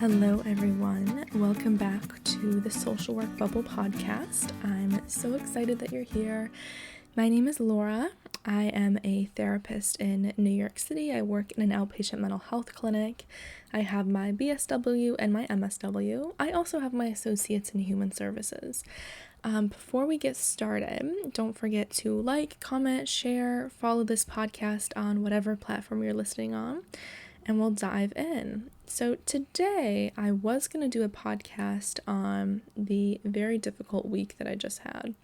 Hello everyone, welcome back to the Social Work Bubble podcast. I'm so excited that you're here. My name is Laura. I am a therapist in New York City. I work in an outpatient mental health clinic. I have my BSW and my MSW. I also have my associates in human services. Before we get started, don't forget to like, comment, share, follow this podcast on whatever platform you're listening on, and we'll dive in. So today I was going to do a podcast on the very difficult week that I just had,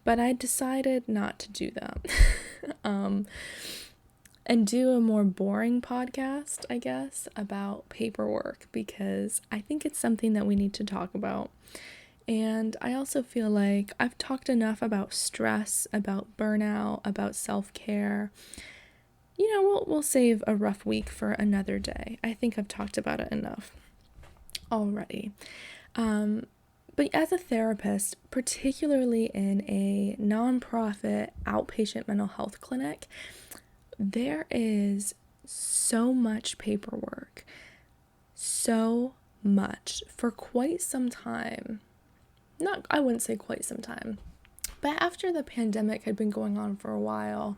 but I decided not to do that and do a more boring podcast, I guess, about paperwork, because I think it's something that we need to talk about. And I also feel like I've talked enough about stress, about burnout, about self-care. We'll save a rough week for another day. I think I've talked about it enough already. But as a therapist, particularly in a nonprofit outpatient mental health clinic, there is so much paperwork, so much for quite some time. I wouldn't say quite some time, but after the pandemic had been going on for a while,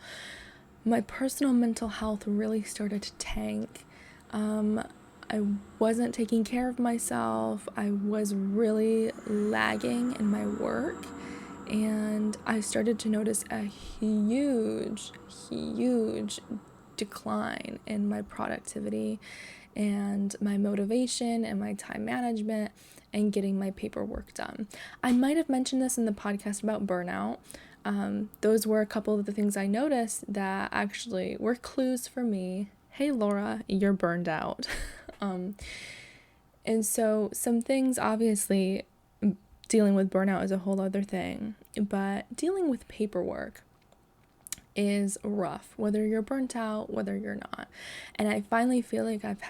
my personal mental health really started to tank. I wasn't taking care of myself. I was really lagging in my work, and I started to notice a huge decline in my productivity and my motivation and my time management and getting my paperwork done. I might have mentioned this in the podcast about burnout. Those were a couple of the things I noticed that actually were clues for me. Hey, Laura, you're burned out. And so some things, obviously, dealing with burnout is a whole other thing, but dealing with paperwork is rough, whether you're burnt out, whether you're not. And I finally feel like I've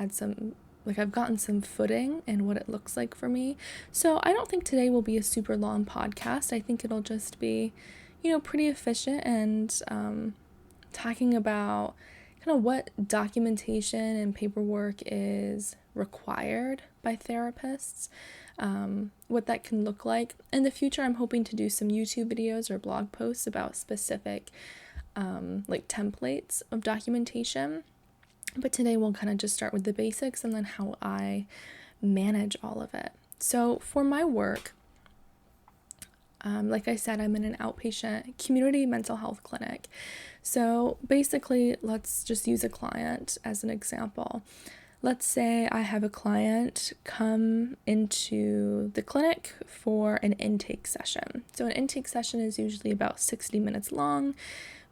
gotten some footing in what it looks like for me. So I don't think today will be a super long podcast. I think it'll just be pretty efficient and talking about kind of what documentation and paperwork is required by therapists, what that can look like. In the future, I'm hoping to do some YouTube videos or blog posts about specific templates of documentation. But today we'll kind of just start with the basics and then how I manage all of it. So for my work, like I said, I'm in an outpatient community mental health clinic. So basically, let's just use a client as an example. Let's say I have a client come into the clinic for an intake session. So an intake session is usually about 60 minutes long.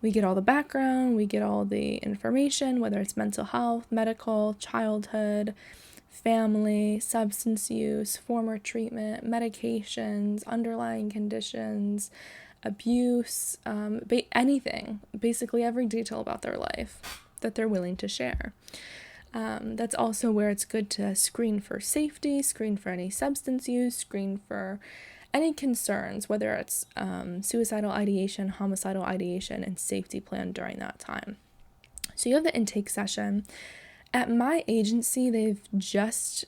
We get all the background, we get all the information, whether it's mental health, medical, childhood, family, substance use, former treatment, medications, underlying conditions, abuse, anything, basically every detail about their life that they're willing to share. That's also where it's good to screen for safety, screen for any substance use, screen for any concerns, whether it's suicidal ideation, homicidal ideation, and safety plan during that time. So you have the intake session. At my agency, they've just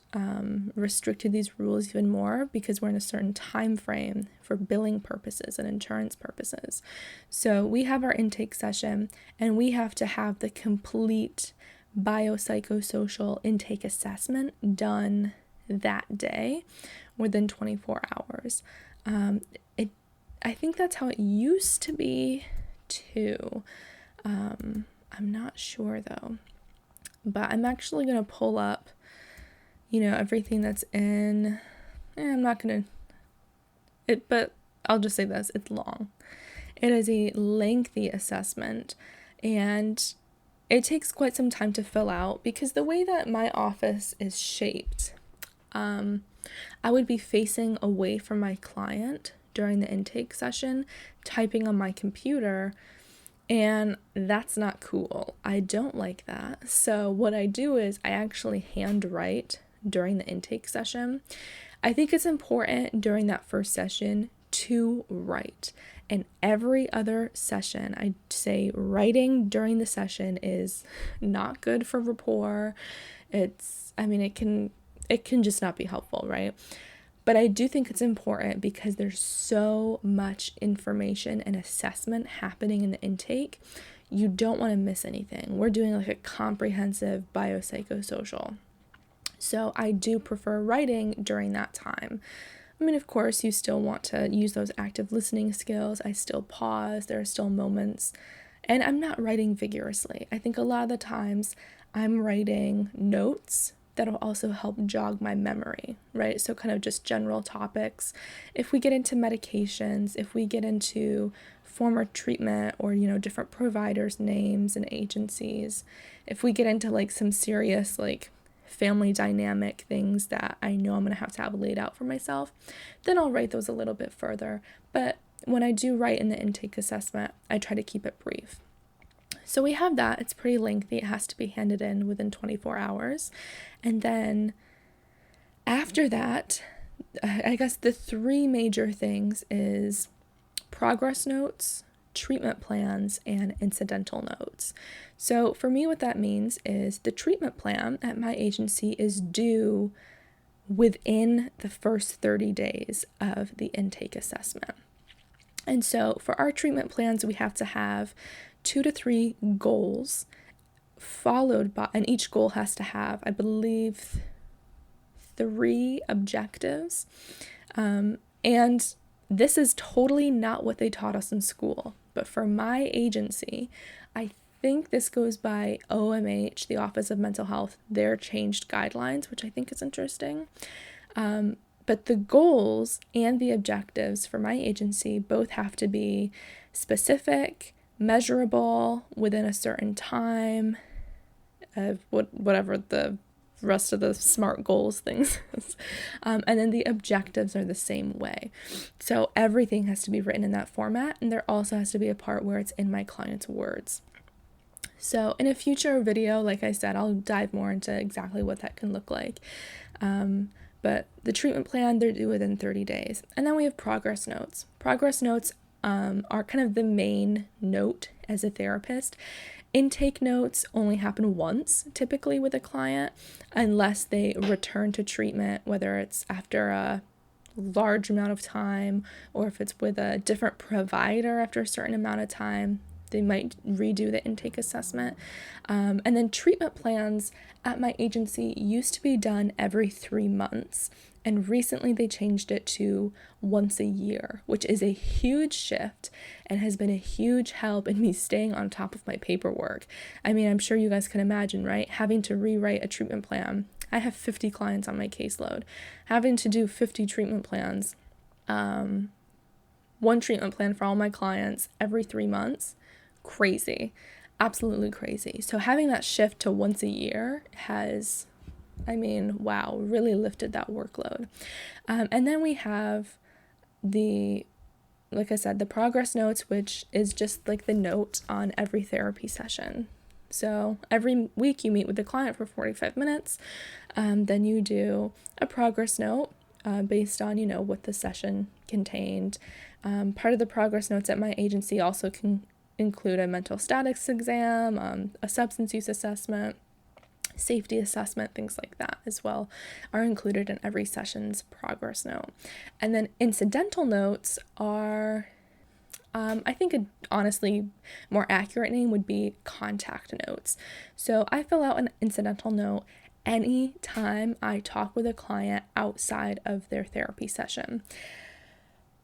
restricted these rules even more because we're in a certain time frame for billing purposes and insurance purposes. So we have our intake session, and we have to have the complete biopsychosocial intake assessment done that day within 24 hours. I think that's how it used to be too. I'm not sure though. But I'm actually going to pull up, everything that's in, I'm not going to, but I'll just say this, it's long. It is a lengthy assessment, and it takes quite some time to fill out because the way that my office is shaped, I would be facing away from my client during the intake session, typing on my computer, and that's not cool. I don't like that. So what I do is I actually handwrite during the intake session. I think it's important during that first session to write. And every other session, I say writing during the session is not good for rapport. It can it can just not be helpful, right? But I do think it's important because there's so much information and assessment happening in the intake. You don't want to miss anything. We're doing like a comprehensive biopsychosocial. So I do prefer writing during that time. I mean, of course, you still want to use those active listening skills. I still pause. There are still moments. And I'm not writing vigorously. I think a lot of the times I'm writing notes that'll also help jog my memory, right? So kind of just general topics. If we get into medications, if we get into former treatment or, different providers' names and agencies, if we get into like some serious like family dynamic things that I know I'm going to have laid out for myself, then I'll write those a little bit further. But when I do write in the intake assessment, I try to keep it brief. So we have that. It's pretty lengthy. It has to be handed in within 24 hours. And then after that, I guess the three major things is progress notes, treatment plans, and incidental notes. So for me, what that means is the treatment plan at my agency is due within the first 30 days of the intake assessment. And so for our treatment plans, we have to have 2 to 3 goals followed by, and each goal has to have, I believe, 3 objectives. And this is totally not what they taught us in school. But for my agency, I think this goes by OMH, the Office of Mental Health, their changed guidelines, which I think is interesting. But the goals and the objectives for my agency both have to be specific, measurable, within a certain time, of whatever the rest of the SMART goals things is. And then the objectives are the same way. So everything has to be written in that format, and there also has to be a part where it's in my client's words. So in a future video, like I said, I'll dive more into exactly what that can look like. But the treatment plan, they're due within 30 days. And then we have progress notes. Progress notes are kind of the main note as a therapist. Intake notes only happen once, typically with a client, unless they return to treatment, whether it's after a large amount of time or if it's with a different provider after a certain amount of time. They might redo the intake assessment. And then treatment plans at my agency used to be done every 3 months. And recently they changed it to once a year, which is a huge shift and has been a huge help in me staying on top of my paperwork. I mean, I'm sure you guys can imagine, right? Having to rewrite a treatment plan. I have 50 clients on my caseload. Having to do 50 treatment plans, one treatment plan for all my clients every 3 months. Crazy, absolutely crazy. So having that shift to once a year has, wow, really lifted that workload. And then we have like I said, the progress notes, which is just like the note on every therapy session. So every week you meet with the client for 45 minutes. Then you do a progress note based on, what the session contained. Part of the progress notes at my agency also can include a mental status exam, a substance use assessment, safety assessment, things like that as well are included in every session's progress note. And then incidental notes are, I think a honestly more accurate name would be contact notes. So I fill out an incidental note any time I talk with a client outside of their therapy session.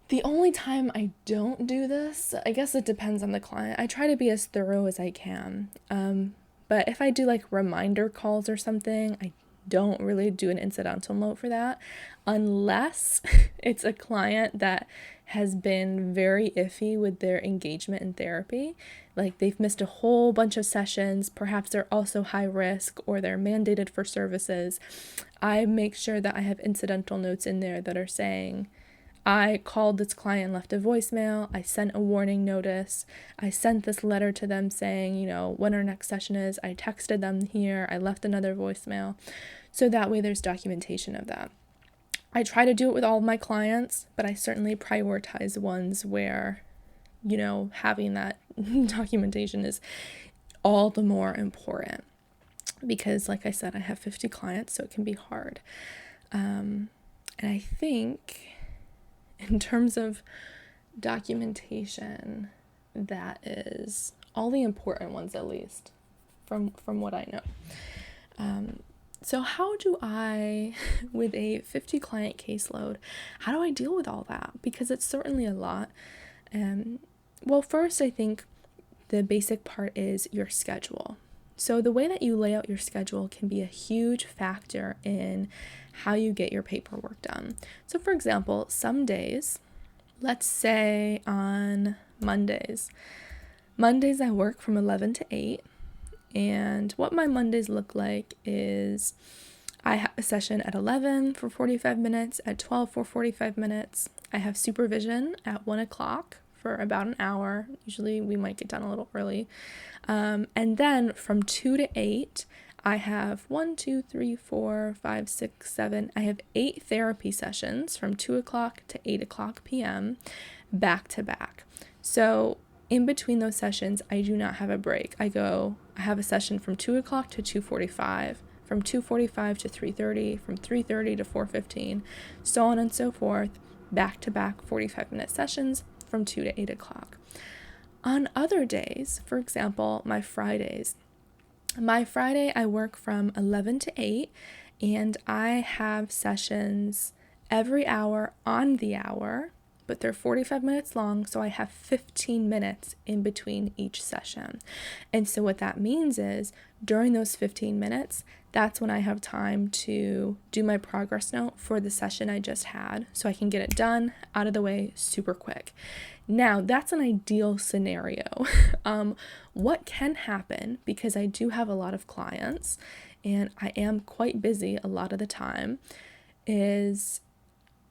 The only time I don't do this, I guess it depends on the client. I try to be as thorough as I can. But if I do like reminder calls or something, I don't really do an incidental note for that unless it's a client that has been very iffy with their engagement in therapy. Like they've missed a whole bunch of sessions, perhaps they're also high risk or they're mandated for services. I make sure that I have incidental notes in there that are saying, I called this client, left a voicemail, I sent a warning notice, I sent this letter to them saying, when our next session is, I texted them here, I left another voicemail. So that way there's documentation of that. I try to do it with all of my clients, but I certainly prioritize ones where, having that documentation is all the more important. because like I said, I have 50 clients, so it can be hard. And I think in terms of documentation, that is all the important ones, at least from what I know. So how do I, with a 50 client caseload, how do I deal with all that? Because it's certainly a lot. Well, first, I think the basic part is your schedule. So the way that you lay out your schedule can be a huge factor in how you get your paperwork done. So for example, some days, let's say on Mondays I work from 11 to 8. And what my Mondays look like is I have a session at 11 for 45 minutes, at 12 for 45 minutes. I have supervision at 1 o'clock for about an hour. Usually we might get done a little early. And then from 2 to 8, I have 1, 2, 3, 4, 5, 6, 7. I have 8 therapy sessions from 2 o'clock to 8 o'clock p.m. back to back. So in between those sessions, I do not have a break. I have a session from 2 o'clock to 2:45, from 2:45 to 3:30, from 3:30 to 4:15, so on and so forth, back-to-back 45-minute sessions from 2 to 8 o'clock. On other days, for example, my Friday, I work from 11 to 8, and I have sessions every hour on the hour, but they're 45 minutes long, so I have 15 minutes in between each session. And so what that means is during those 15 minutes, that's when I have time to do my progress note for the session I just had, so I can get it done, out of the way, super quick. Now, that's an ideal scenario. What can happen, because I do have a lot of clients, and I am quite busy a lot of the time, is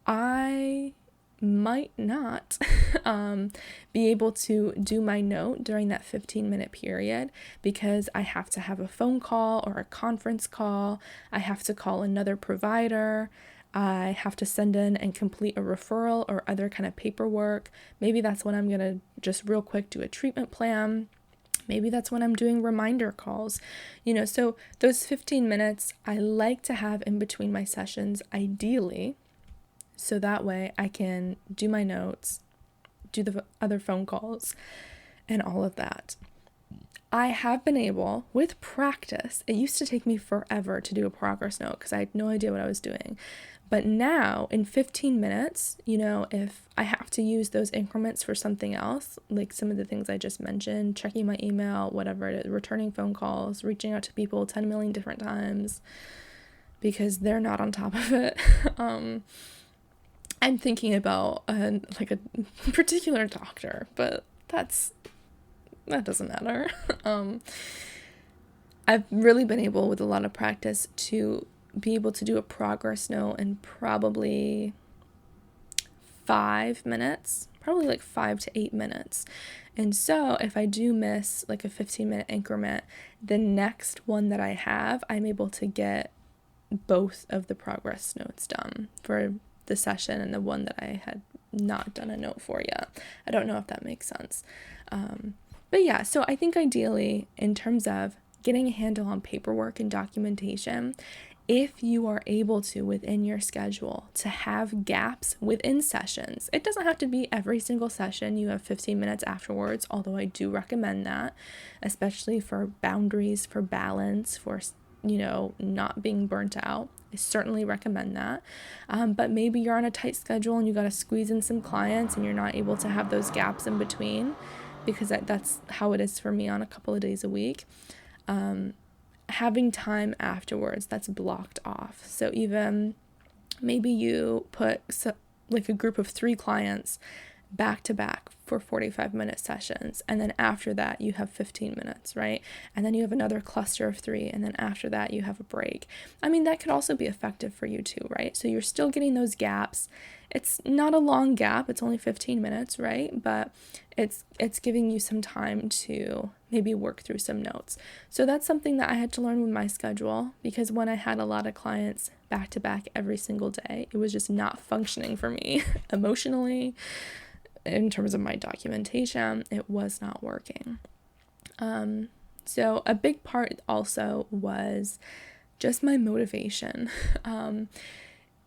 I might not be able to do my note during that 15-minute period because I have to have a phone call or a conference call. I have to call another provider. I have to send in and complete a referral or other kind of paperwork. Maybe that's when I'm going to just real quick do a treatment plan. Maybe that's when I'm doing reminder calls. So those 15 minutes I like to have in between my sessions, ideally, so that way I can do my notes, do the other phone calls, and all of that. I have been able, with practice, it used to take me forever to do a progress note because I had no idea what I was doing. But now, in 15 minutes, if I have to use those increments for something else, like some of the things I just mentioned, checking my email, whatever it is, returning phone calls, reaching out to people 10 million different times because they're not on top of it, I'm thinking about a particular doctor, but that doesn't matter. I've really been able, with a lot of practice, to be able to do a progress note in probably 5 minutes, probably like 5 to 8 minutes. And so if I do miss like a 15-minute increment, the next one that I have, I'm able to get both of the progress notes done for the session and the one that I had not done a note for yet. I don't know if that makes sense. But yeah, so I think ideally, in terms of getting a handle on paperwork and documentation, if you are able to, within your schedule, to have gaps within sessions, it doesn't have to be every single session you have 15 minutes afterwards, although I do recommend that, especially for boundaries, for balance, for not being burnt out. I certainly recommend that. But maybe you're on a tight schedule and you got to squeeze in some clients and you're not able to have those gaps in between, because that's how it is for me on a couple of days a week. Having time afterwards that's blocked off. So even maybe you put like a group of 3 clients back to back for 45-minute sessions, and then after that you have 15 minutes, right? And then you have another cluster of 3, and then after that you have a break. I mean, that could also be effective for you too, right? So you're still getting those gaps. It's not a long gap, it's only 15 minutes, right? But it's giving you some time to maybe work through some notes. So that's something that I had to learn with my schedule, because when I had a lot of clients back to back every single day, it was just not functioning for me emotionally. In terms of my documentation, it was not working. So a big part also was just my motivation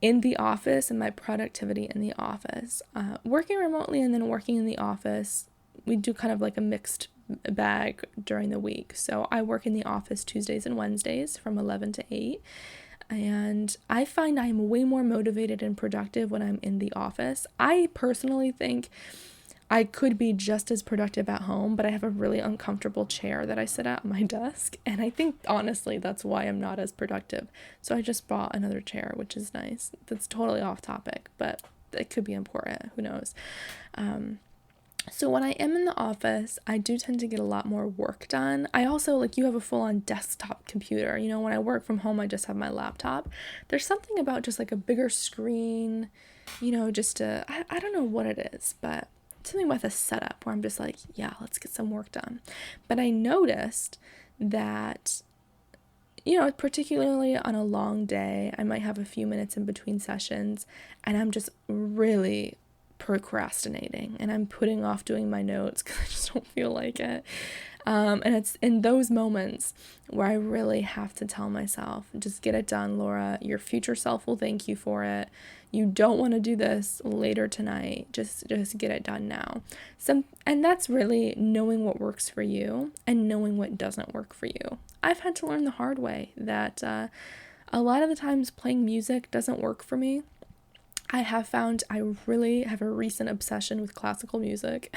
in the office and my productivity in the office. Working remotely and then working in the office, we do kind of like a mixed bag during the week. So I work in the office Tuesdays and Wednesdays from 11 to 8. And I find I'm way more motivated and productive when I'm in the office. I personally think I could be just as productive at home, but I have a really uncomfortable chair that I sit at my desk. And I think, honestly, that's why I'm not as productive. So I just bought another chair, which is nice. That's totally off topic, but it could be important. Who knows? So when I am in the office, I do tend to get a lot more work done. I also, like, you have a full-on desktop computer. You know, when I work from home, I just have my laptop. There's something about just like a bigger screen, you know, I don't know what it is, but something with a setup where I'm just like, yeah, let's get some work done. But I noticed that, you know, particularly on a long day, I might have a few minutes in between sessions and I'm just really procrastinating and I'm putting off doing my notes because I just don't feel like it. And it's in those moments where I really have to tell myself, just get it done, Laura. Your future self will thank you for it. You don't want to do this later tonight. Just get it done now. And that's really knowing what works for you and knowing what doesn't work for you. I've had to learn the hard way that a lot of the times playing music doesn't work for me. I have found I really have a recent obsession with classical music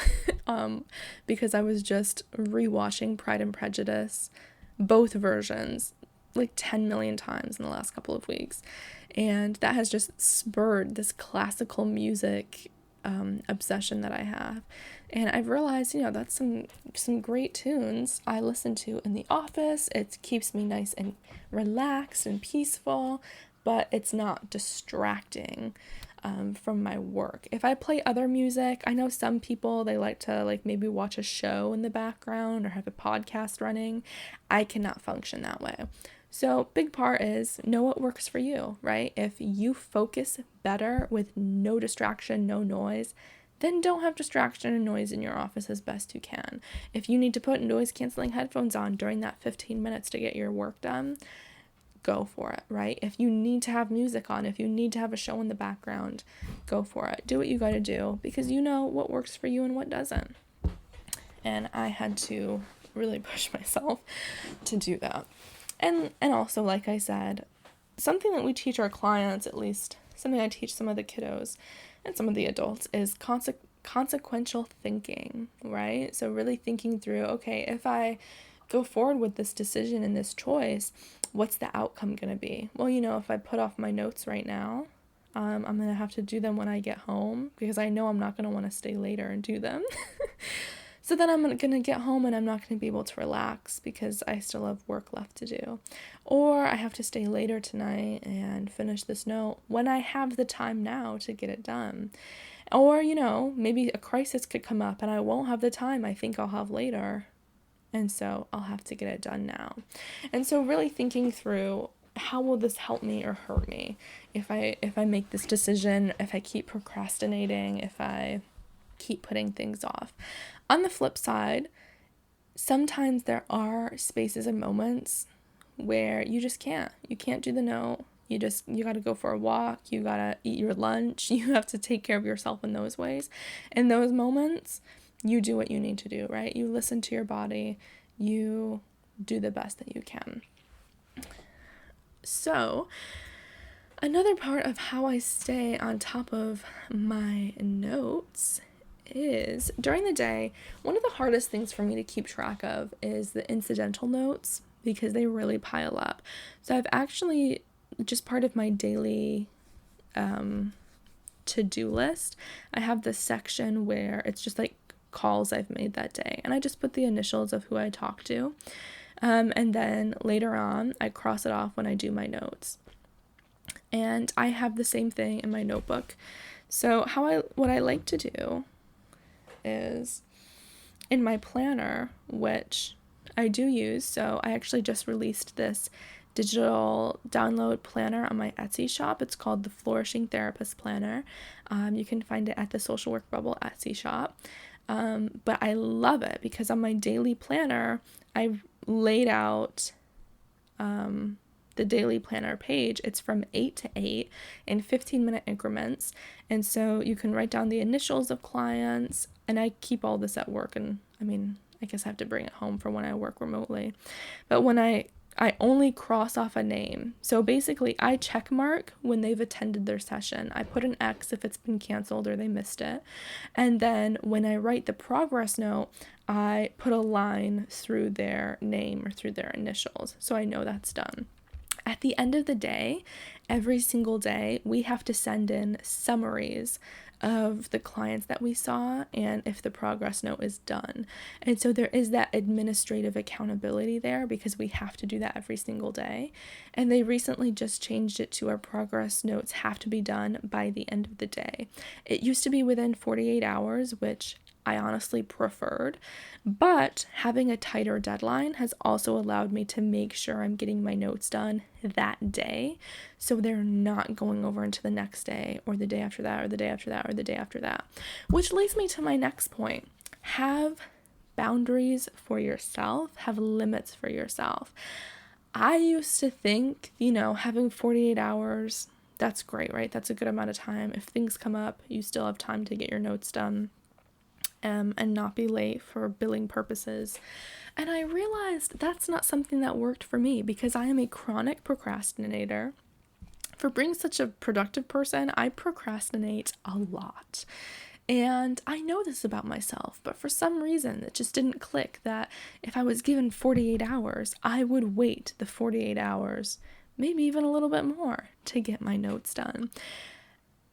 because I was just rewatching Pride and Prejudice, both versions, like 10 million times in the last couple of weeks. And that has just spurred this classical music obsession that I have. And I've realized, you know, that's some great tunes I listen to in the office. It keeps me nice and relaxed and peaceful, but it's not distracting from my work. If I play other music, I know some people, they like to like maybe watch a show in the background or have a podcast running. I cannot function that way. So big part is know what works for you, right? If you focus better with no distraction, no noise, then don't have distraction and noise in your office as best you can. If you need to put noise canceling headphones on during that 15 minutes to get your work done, go for it, right? If you need to have music on, if you need to have a show in the background, go for it. Do what you got to do because you know what works for you and what doesn't. And I had to really push myself to do that. And also, like I said, something that we teach our clients, at least something I teach some of the kiddos and some of the adults, is consequential thinking, right? So really thinking through, okay, if I go forward with this decision and this choice, what's the outcome going to be? Well, you know, if I put off my notes right now, I'm going to have to do them when I get home because I know I'm not going to want to stay later and do them. So then I'm going to get home and I'm not going to be able to relax because I still have work left to do. Or I have to stay later tonight and finish this note when I have the time now to get it done. Or, you know, maybe a crisis could come up and I won't have the time I think I'll have later. And so I'll have to get it done now. And so really thinking through, how will this help me or hurt me if I make this decision, if I keep procrastinating, if I keep putting things off. On the flip side, sometimes there are spaces and moments where you just can't. You can't do the note. You got to go for a walk. You got to eat your lunch. You have to take care of yourself in those ways. In those moments, you do what you need to do, right? You listen to your body. You do the best that you can. So, another part of how I stay on top of my notes is during the day, one of the hardest things for me to keep track of is the incidental notes because they really pile up. So I've actually, just part of my daily to-do list, I have this section where it's just like calls I've made that day. And I just put the initials of who I talk to. And then later on, I cross it off when I do my notes. And I have the same thing in my notebook. So what I like to do is in my planner, which I do use. So I actually just released this digital download planner on my Etsy shop. It's called the Flourishing Therapist Planner. You can find it at the Social Work Bubble Etsy shop. But I love it because on my daily planner, I've laid out the daily planner page. It's from 8 to 8 in 15-minute increments. And so you can write down the initials of clients, and I keep all this at work. And I guess I have to bring it home for when I work remotely. But when I only cross off a name. So basically, I check mark when they've attended their session. I put an X if it's been canceled or they missed it. And then when I write the progress note, I put a line through their name or through their initials. So I know that's done. At the end of the day, every single day, we have to send in summaries of the clients that we saw and if the progress note is done. And so there is that administrative accountability there because we have to do that every single day. And they recently just changed it to our progress notes have to be done by the end of the day. It used to be within 48 hours, which I honestly preferred, but having a tighter deadline has also allowed me to make sure I'm getting my notes done that day, so they're not going over into the next day or the day after that or the day after that or the day after that, which leads me to my next point. Have boundaries for yourself, have limits for yourself. I used to think, having 48 hours, that's great, right? That's a good amount of time. If things come up, you still have time to get your notes done. And not be late for billing purposes. And I realized that's not something that worked for me because I am a chronic procrastinator. For being such a productive person, I procrastinate a lot. And I know this about myself, but for some reason it just didn't click that if I was given 48 hours, I would wait the 48 hours, maybe even a little bit more, to get my notes done.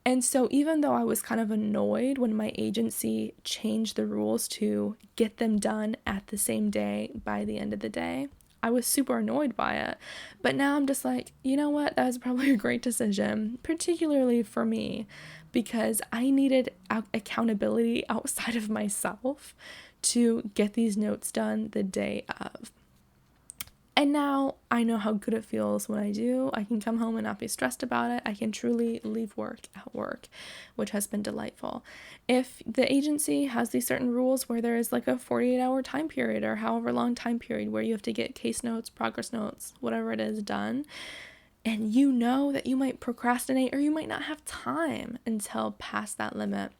And so even though I was kind of annoyed when my agency changed the rules to get them done at the same day by the end of the day, I was super annoyed by it. But now I'm just like, you know what? That was probably a great decision, particularly for me, because I needed accountability outside of myself to get these notes done the day of. And now I know how good it feels when I do. I can come home and not be stressed about it. I can truly leave work at work, which has been delightful. If the agency has these certain rules where there is like a 48-hour time period or however long time period where you have to get case notes, progress notes, whatever it is done, and you know that you might procrastinate or you might not have time until past that limit,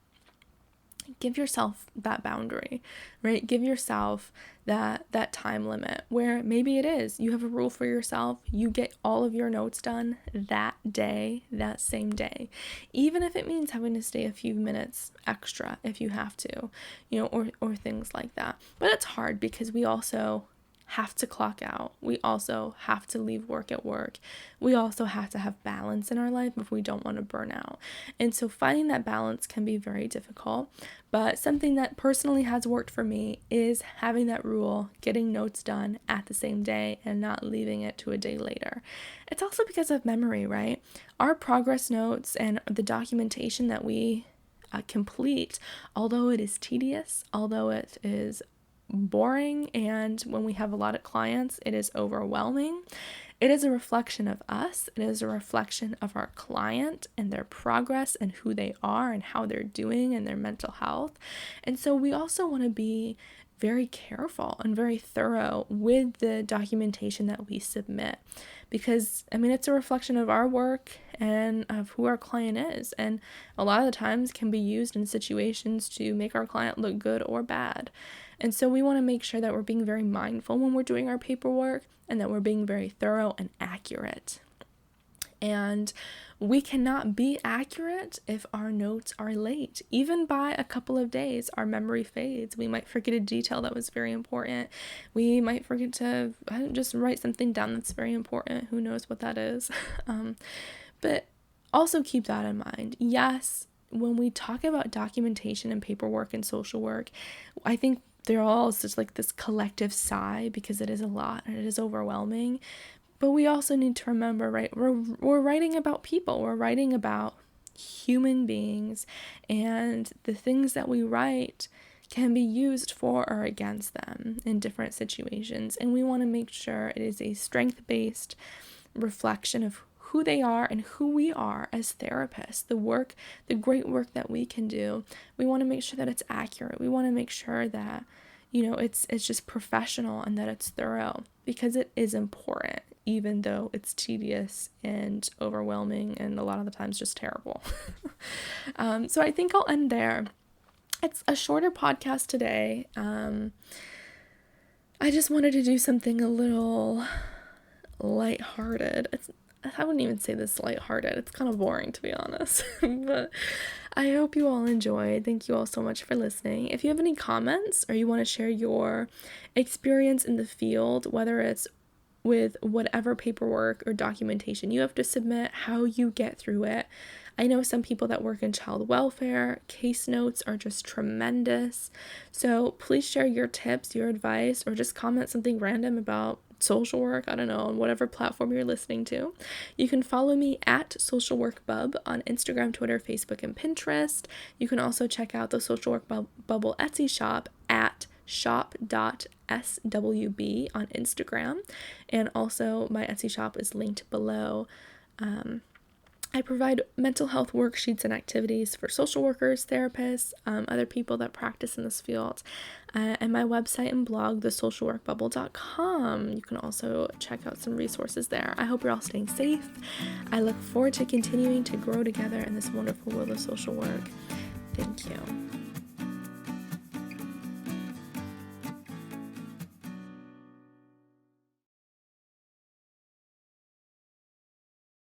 give yourself that boundary, right? Give yourself that time limit where maybe it is you have a rule for yourself. You get all of your notes done that day, that same day, even if it means having to stay a few minutes extra if you have to, or things like that. But it's hard because we also have to clock out. We also have to leave work at work. We also have to have balance in our life if we don't want to burn out. And so finding that balance can be very difficult, but something that personally has worked for me is having that rule, getting notes done at the same day and not leaving it to a day later. It's also because of memory, right? Our progress notes and the documentation that we complete, although it is tedious, although it is boring, and when we have a lot of clients, it is overwhelming. It is a reflection of us. It is a reflection of our client and their progress and who they are and how they're doing and their mental health. And so we also want to be very careful and very thorough with the documentation that we submit because, it's a reflection of our work and of who our client is. And a lot of the times can be used in situations to make our client look good or bad. And so we want to make sure that we're being very mindful when we're doing our paperwork and that we're being very thorough and accurate. And we cannot be accurate if our notes are late. Even by a couple of days, our memory fades. We might forget a detail that was very important. We might forget to just write something down that's very important. Who knows what that is? But also keep that in mind. Yes, when we talk about documentation and paperwork and social work, I think they're all just like this collective sigh because it is a lot and it is overwhelming. But we also need to remember, right, we're writing about people. We're writing about human beings, and the things that we write can be used for or against them in different situations. And we want to make sure it is a strength-based reflection of who they are and who we are as therapists, the great work that we can do. We want to make sure that it's accurate. We want to make sure that, it's just professional and that it's thorough, because it is important, even though it's tedious and overwhelming and a lot of the times just terrible. So I think I'll end there. It's a shorter podcast today. I just wanted to do something a little lighthearted. I wouldn't even say this lighthearted. It's kind of boring, to be honest. But I hope you all enjoyed. Thank you all so much for listening. If you have any comments or you want to share your experience in the field, whether it's with whatever paperwork or documentation you have to submit, how you get through it. I know some people that work in child welfare, case notes are just tremendous. So please share your tips, your advice, or just comment something random about social work, I don't know, on whatever platform you're listening to. You can follow me at Social Work Bub on Instagram, Twitter, Facebook, and Pinterest. You can also check out the Social Work Bubble Etsy shop at shop.swb on Instagram, and also my Etsy shop is linked below. I provide mental health worksheets and activities for social workers, therapists, other people that practice in this field, and my website and blog, thesocialworkbubble.com. You can also check out some resources there. I hope you're all staying safe. I look forward to continuing to grow together in this wonderful world of social work. Thank you.